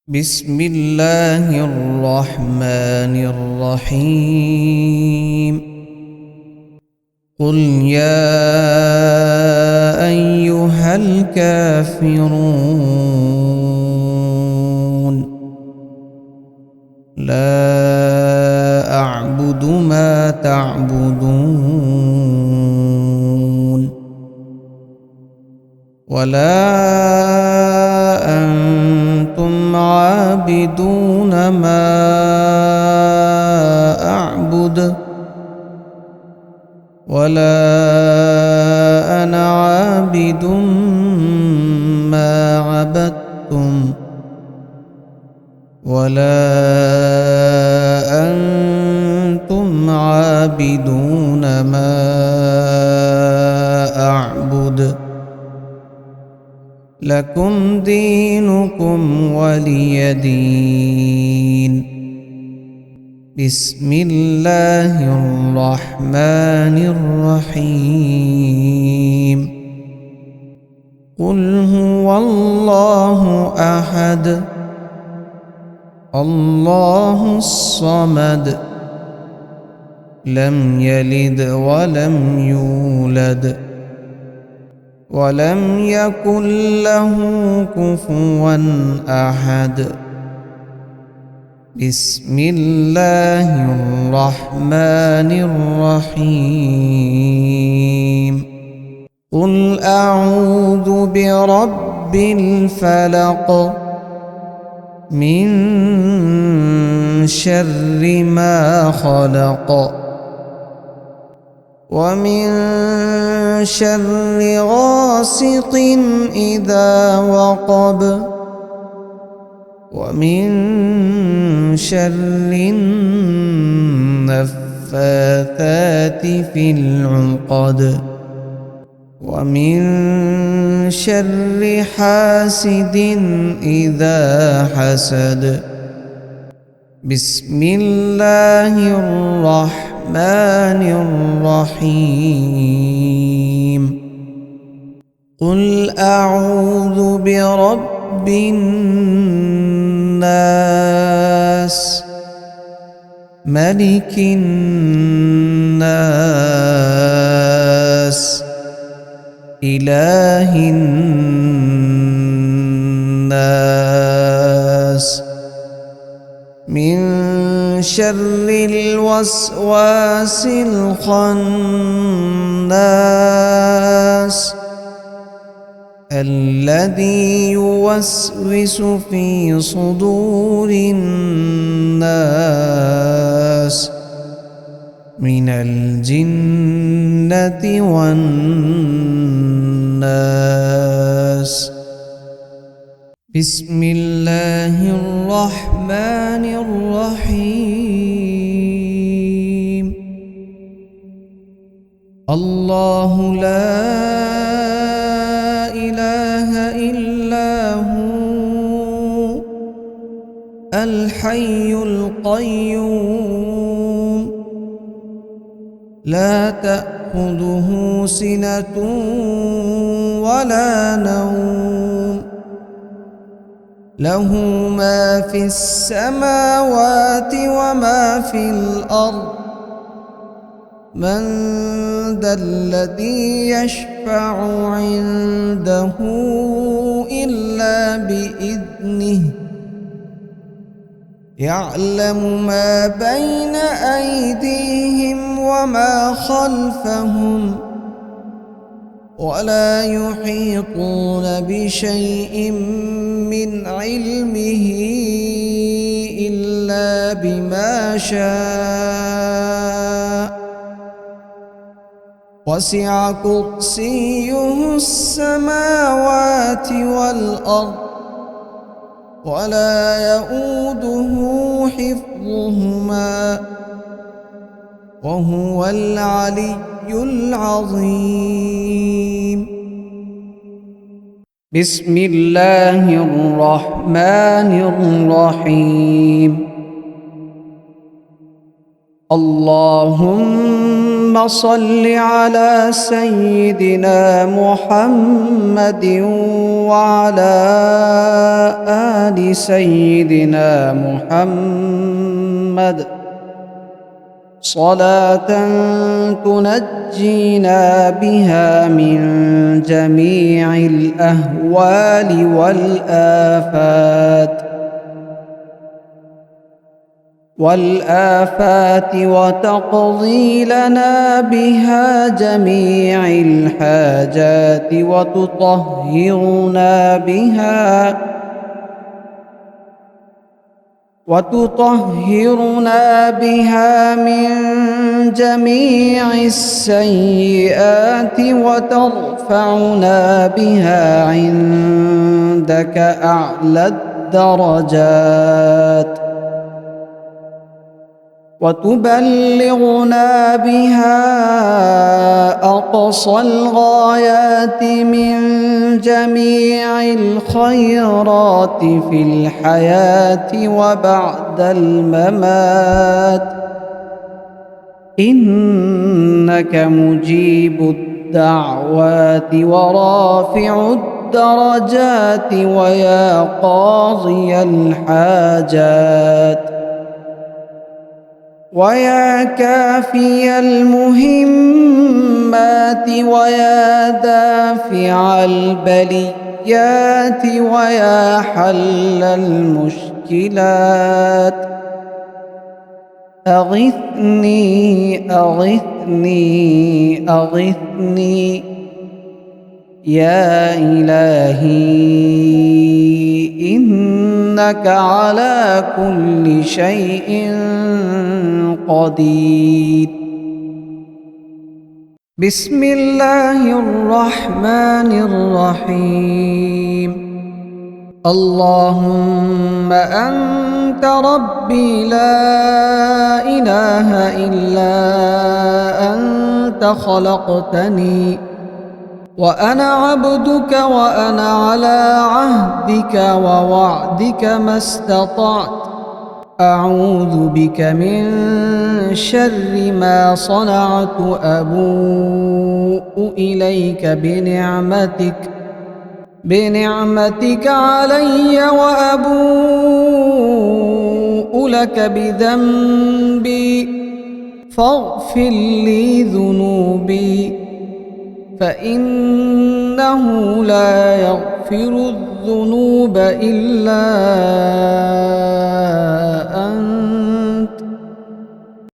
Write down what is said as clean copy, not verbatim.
بسم الله الرحمن الرحيم. قل يا أيها الكافرون لا أعبد ما تعبدون ولا أنتم عابدون ما أعبد ولا أنا عابد ما عبدتم ولا أنتم عابدون ما أعبد لكم دينكم ولي دين. بسم الله الرحمن الرحيم. قل هو الله أحد الله الصمد لم يلد ولم يولد ولم يكن له كفوا أحد. بسم الله الرحمن الرحيم. قل أعوذ برب الفلق من شر ما خلق ومن شر غاسق إذا وقب ومن شر النفاثات في العقد ومن شر حاسد إذا حسد. بسم الله الرحمن الرحيم. قل أعوذ برب الناس ملك الناس إله الناس من شر الوسواس الخناس الذي يوسوس في صدور الناس من الجنة والناس. بسم الله الرحمن الرحيم. الله لا إله إلا هو الحي القيوم لا تأخذه سنة ولا نوم له ما في السماوات وما في الأرض من ذا الذي يشفع عنده إلا بإذنه يعلم ما بين أيديهم وما خلفهم ولا يحيطون بشيء من علمه إلا بما شاء وسع كرسيه السماوات والأرض ولا يؤوده حفظهما وهو العلي العظيم. بسم الله الرحمن الرحيم. اللهم صل على سيدنا محمد وعلى آل سيدنا محمد صلاة تنجينا بها من جميع الأهوال والآفات وتقضي لنا بها جميع الحاجات وتطهرنا بها من جميع السيئات وترفعنا بها عندك أعلى الدرجات وتبلغنا بها أقصى الغايات من جميع الخيرات في الحياة وبعد الممات إنك مجيب الدعوات ورافع الدرجات ويا قاضي الحاجات ويا كافي المهمات ويا دافع البليات ويا حل المشكلات أغثني أغثني أغثني يا إلهي إنك على كل شيء قدير. بسم الله الرحمن الرحيم. اللهم أنت ربي لا إله إلا أنت خلقتني وأنا عبدك وأنا على عهدك ووعدك ما استطعت أعوذ بك من شر ما صنعت أبوء إليك بنعمتك علي وأبوء لك بذنبي فاغفر لي ذنوبي فإنه لا يغفر الذنوب إلا